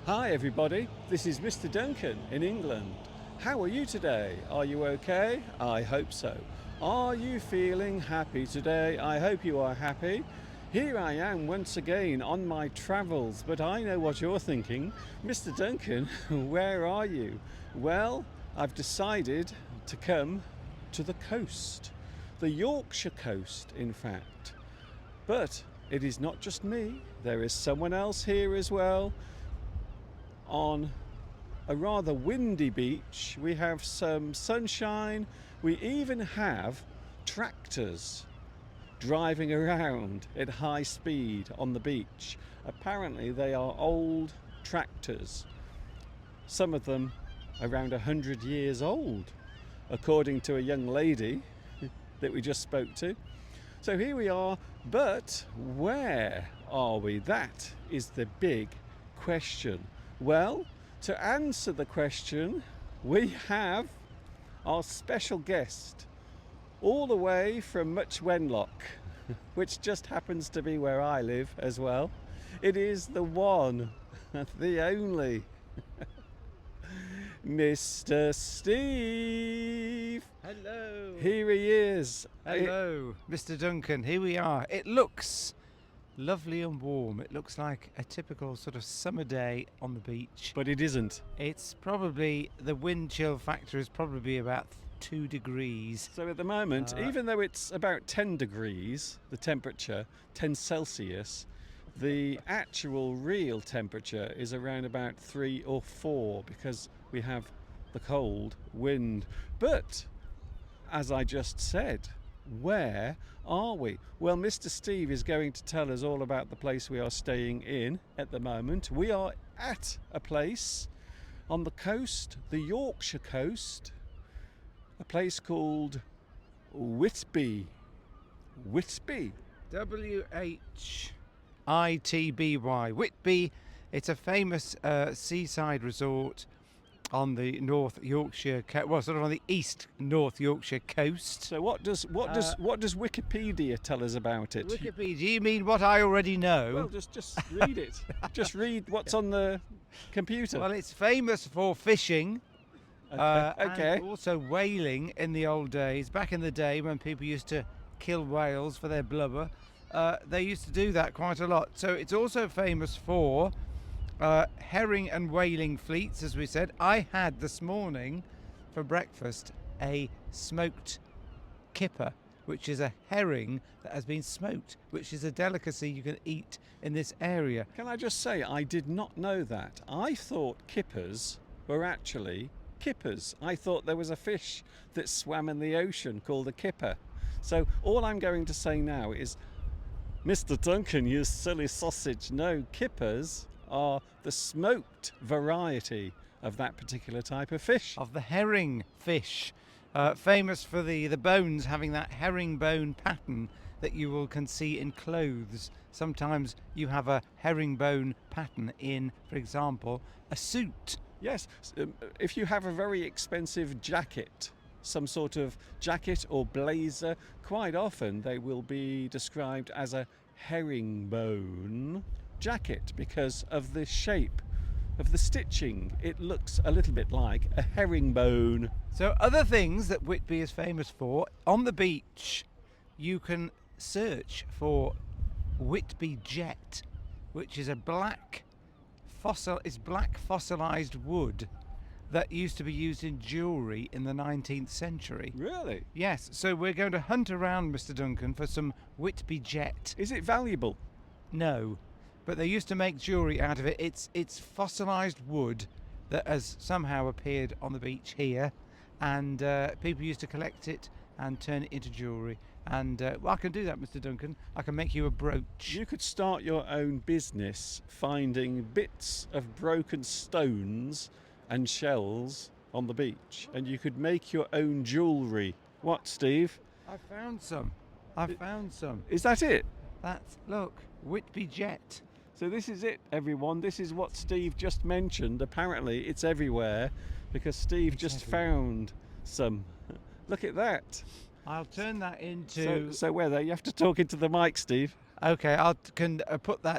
Hi everybody, this is Mr. Duncan in England. How are you today? Are you okay? I hope so. Are you feeling happy today? I hope you are happy. Here I am once again on my travels, but I know what you're thinking. Mr. Duncan, where are you? Well, I've decided to come to the coast, the Yorkshire coast, in fact. But it is not just me, there is someone else here as well. On a rather windy beach, we have some sunshine, we even have tractors driving around at high speed on the beach. Apparently, they are old tractors, some of them around 100 years old, according to a young lady that we just spoke to. So here we are, but where are we? That is the big question. Well, to answer the question, we have our special guest all the way from Much Wenlock, which just happens to be where I live as well. It is the one, the only, Mr. Steve. Hello. Here he is. Hello, Mr. Duncan. Here we are. It looks lovely and warm. It looks like a typical sort of summer day on the beach. But it isn't. It's probably, the wind chill factor is probably about 2 degrees. So at the moment, even though it's about 10 degrees, the temperature, 10 Celsius, the actual real temperature is around about 3 or 4 because we have the cold wind. But, as I just said, where are we? Well, Mr. Steve is going to tell us all about the place we are staying in at the moment. We are at a place on the coast, the Yorkshire coast, a place called Whitby. Whitby. Whitby. Whitby. It's a famous seaside resort on the North Yorkshire, sort of on the East North Yorkshire coast. So what does Wikipedia tell us about it? Wikipedia? You mean what I already know? Well, just read it. Just read what's on the computer. Well, it's famous for fishing. Okay. And also whaling in the old days. Back in the day when people used to kill whales for their blubber, they used to do that quite a lot. So it's also famous for herring and whaling fleets, as we said. I had this morning for breakfast a smoked kipper, which is a herring that has been smoked, which is a delicacy you can eat in this area. Can I just say, I did not know that. I thought kippers were actually kippers. I thought there was a fish that swam in the ocean called a kipper. So all I'm going to say now is, Mr. Duncan, you silly sausage, no, kippers are the smoked variety of that particular type of fish. Of the herring fish, famous for the bones having that herringbone pattern that you can see in clothes. Sometimes you have a herringbone pattern in, for example, a suit. Yes, if you have a very expensive jacket, some sort of jacket or blazer, quite often they will be described as a herringbone jacket because of the shape of the stitching. It looks a little bit like a herringbone. So other things that Whitby is famous for, on the beach you can search for Whitby jet, which is black fossilized wood that used to be used in jewellery in the 19th century. Really? Yes, so we're going to hunt around, Mr. Duncan, for some Whitby jet. Is it valuable? No, but they used to make jewellery out of it. It's fossilized wood that has somehow appeared on the beach here, and people used to collect it and turn it into jewellery. And well, I can do that, Mr. Duncan. I can make you a brooch. You could start your own business finding bits of broken stones and shells on the beach, and you could make your own jewellery. What, Steve? I found some. Is that it? Look, Whitby jet. So this is it, everyone. This is what Steve just mentioned. Apparently it's everywhere because Steve just found some. Look at that. I'll turn that into... So where there? You have to talk into the mic, Steve. Okay, can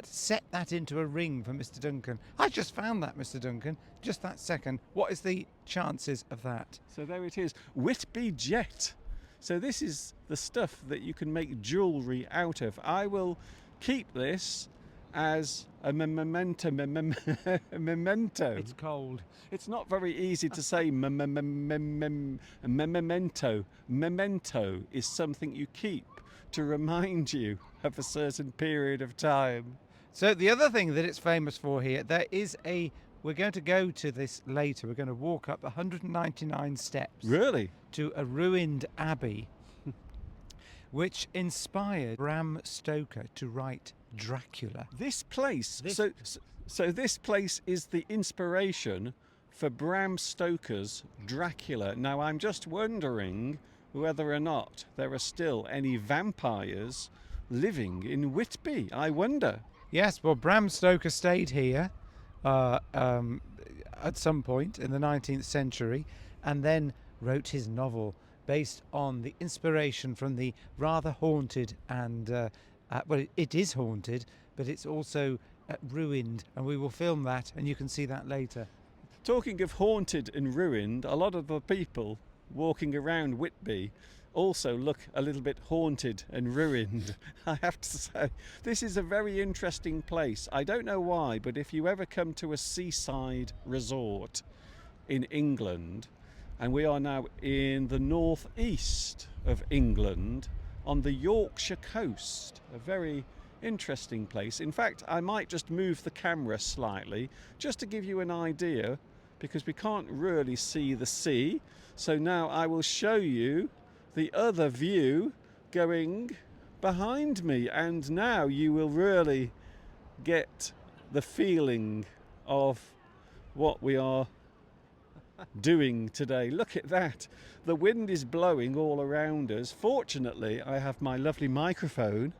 set that into a ring for Mr. Duncan. I just found that, Mr. Duncan, just that second. What is the chances of that? So there it is, Whitby Jet. So this is the stuff that you can make jewellery out of. I will keep this as a memento. It's cold. It's not very easy to say memento. Memento is something you keep to remind you of a certain period of time. So the other thing that it's famous for here, we're going to go to this later. We're going to walk up 199 steps. Really? To a ruined abbey, which inspired Bram Stoker to write Dracula. This place, so this place is the inspiration for Bram Stoker's Dracula. Now I'm just wondering whether or not there are still any vampires living in Whitby. I wonder. Yes, well, Bram Stoker stayed here at some point in the 19th century, and then wrote his novel based on the inspiration from the rather haunted and well, it is haunted, but it's also ruined, and we will film that, and you can see that later. Talking of haunted and ruined, a lot of the people walking around Whitby also look a little bit haunted and ruined. I have to say, this is a very interesting place. I don't know why, but if you ever come to a seaside resort in England, and we are now in the northeast of England on the Yorkshire coast, a very interesting place. In fact, I might just move the camera slightly just to give you an idea, because we can't really see the sea. So now I will show you the other view going behind me, and now you will really get the feeling of what we are doing today. Look at that. The wind is blowing all around us. Fortunately, I have my lovely microphone,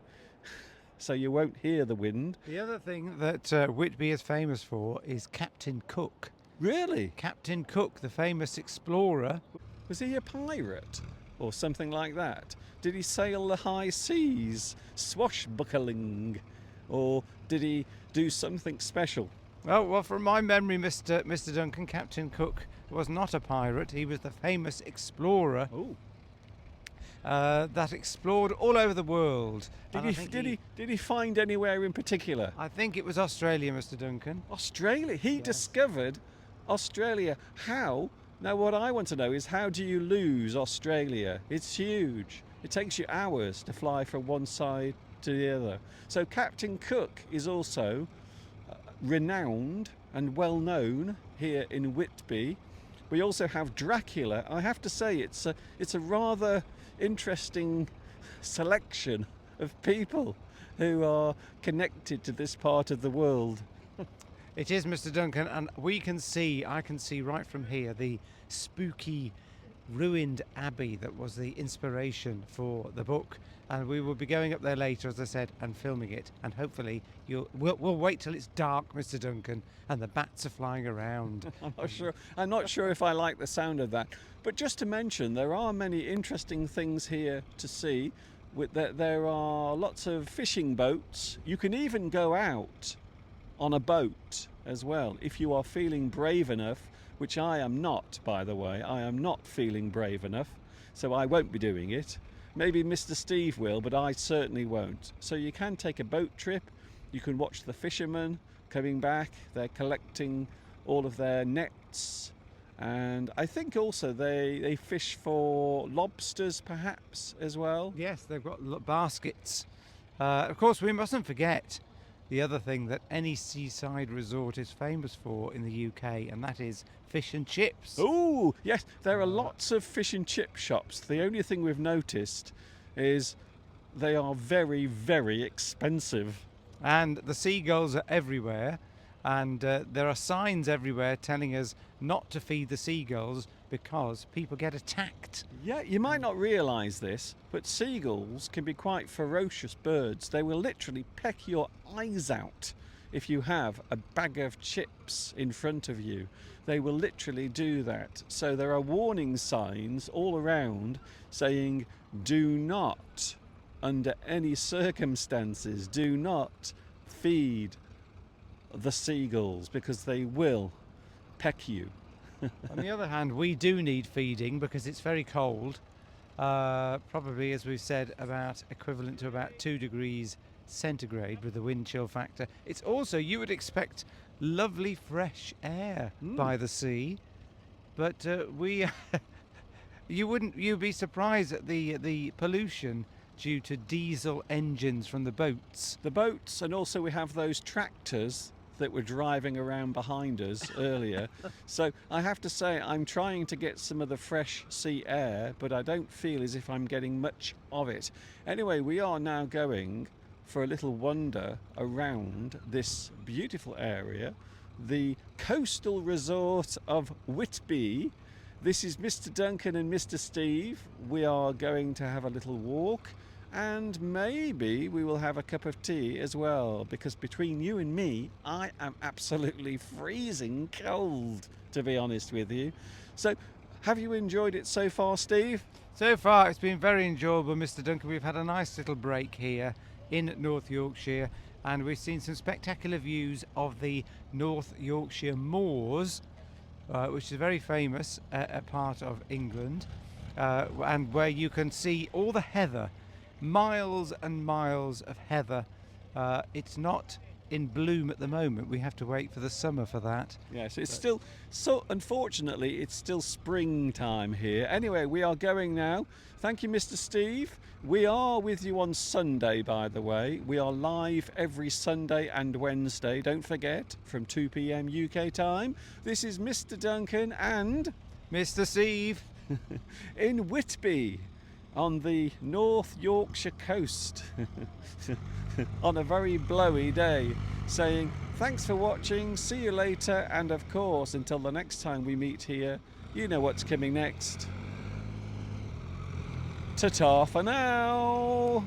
so you won't hear the wind. The other thing that Whitby is famous for is Captain Cook. Really? Captain Cook, the famous explorer. Was he a pirate or something like that? Did he sail the high seas, swashbuckling, or did he do something special? Oh, well, from my memory, Mr. Duncan, Captain Cook was not a pirate. He was the famous explorer that explored all over the world. Did he find anywhere in particular? I think it was Australia, Mr. Duncan. Australia? He discovered Australia. How? Now what I want to know is, how do you lose Australia? It's huge. It takes you hours to fly from one side to the other. So Captain Cook is also renowned and well known here in Whitby. We also have Dracula. I have to say, it's a rather interesting selection of people who are connected to this part of the world. It is, Mr. Duncan, and I can see right from here the spooky ruined abbey that was the inspiration for the book, and we will be going up there later, as I said, and filming it, and hopefully we'll wait till it's dark, Mr. Duncan, and the bats are flying around. I'm not sure if I like the sound of that, but just to mention, there are many interesting things here to see. There are lots of fishing boats. You can even go out on a boat as well if you are feeling brave enough, which I am not, by the way. I am not feeling brave enough, so I won't be doing it. Maybe Mr. Steve will, but I certainly won't. So you can take a boat trip. You can watch the fishermen coming back. They're collecting all of their nets, and I think also they fish for lobsters perhaps as well. Yes, they've got baskets. Of course, we mustn't forget the other thing that any seaside resort is famous for in the UK, and that is fish and chips. Oh, yes, there are lots of fish and chip shops. The only thing we've noticed is they are very, very expensive. And the seagulls are everywhere, and there are signs everywhere telling us not to feed the seagulls because people get attacked. Yeah, you might not realise this, but seagulls can be quite ferocious birds. They will literally peck your eyes out if you have a bag of chips in front of you. They will literally do that. So there are warning signs all around saying, do not under any circumstances, do not feed the seagulls because they will peck you. On the other hand, we do need feeding because it's very cold. Probably, as we've said, about equivalent to about 2 degrees centigrade with the wind chill factor. It's also, you would expect lovely fresh air by the sea, but you'd be surprised at the pollution due to diesel engines from the boats. The boats, and also we have those tractors that were driving around behind us earlier. So I have to say, I'm trying to get some of the fresh sea air, but I don't feel as if I'm getting much of it. Anyway, we are now going for a little wander around this beautiful area, the coastal resort of Whitby. This is Mr. Duncan and Mr. Steve. We are going to have a little walk, and maybe we will have a cup of tea as well, because between you and me, I am absolutely freezing cold, to be honest with you. So, have you enjoyed it so far, Steve? So far, it's been very enjoyable, Mr. Duncan. We've had a nice little break here in North Yorkshire, and we've seen some spectacular views of the North Yorkshire Moors, which is a very famous a part of England, and where you can see all the heather. Miles and miles of heather. It's not in bloom at the moment. We have to wait for the summer for that. Yes, it's still, so unfortunately, it's still springtime here. Anyway, we are going now. Thank you, Mr. Steve. We are with you on Sunday, by the way. We are live every Sunday and Wednesday, don't forget, from 2 p.m. UK time. This is Mr. Duncan and Mr. Steve in Whitby, on the North Yorkshire coast on a very blowy day, saying thanks for watching, see you later, and of course until the next time we meet here, you know what's coming next. Ta-ta for now.